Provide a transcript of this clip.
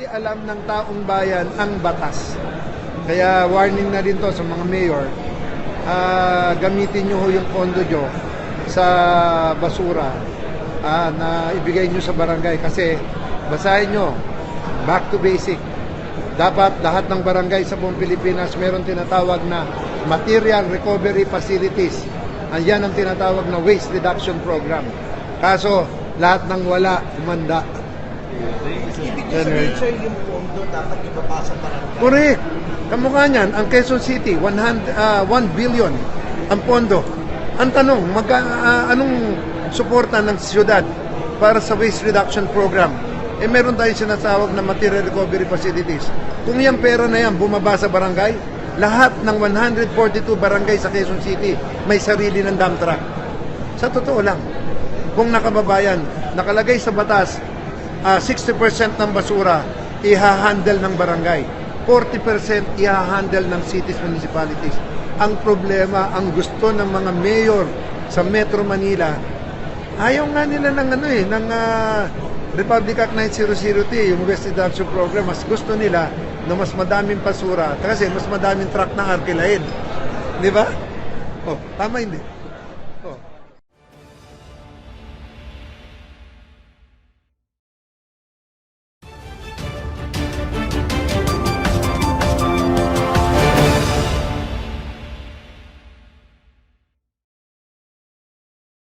alam ng taong bayan ang batas. Kaya warning na din to sa mga mayor, gamitin nyo yung pondo nyo sa basura na ibigay nyo sa barangay. Kasi basahin nyo, back to basic. Dapat lahat ng barangay sa buong Pilipinas meron tinatawag na material recovery facilities. Yan ang tinatawag na waste reduction program. Kaso, lahat ng wala, umanda. Ibig sabihin, sir, yung pondo dapat ibabasa barangay. Correct. Kamukha niyan, ang Quezon City, 1 billion ang pondo. Ang tanong, anong suporta ng siyudad para sa waste reduction program? Meron tayong sinasawag na material recovery facilities. Kung yung pera na yan bumaba sa barangay, lahat ng 142 barangay sa Quezon City may sarili ng dump truck. Sa totoo lang, kung nakababayan, nakalagay sa batas, 60% ng basura ihahandle ng barangay, 40% ihahandle ng cities, municipalities. Ang problema, ang gusto ng mga mayor sa Metro Manila, ayaw nga nila ng Republic Act 9003, yung Waste Reduction Program. Mas gusto nila na mas madaming basura kasi mas madaming truck na arkilain. Di ba? Oh, tama hindi?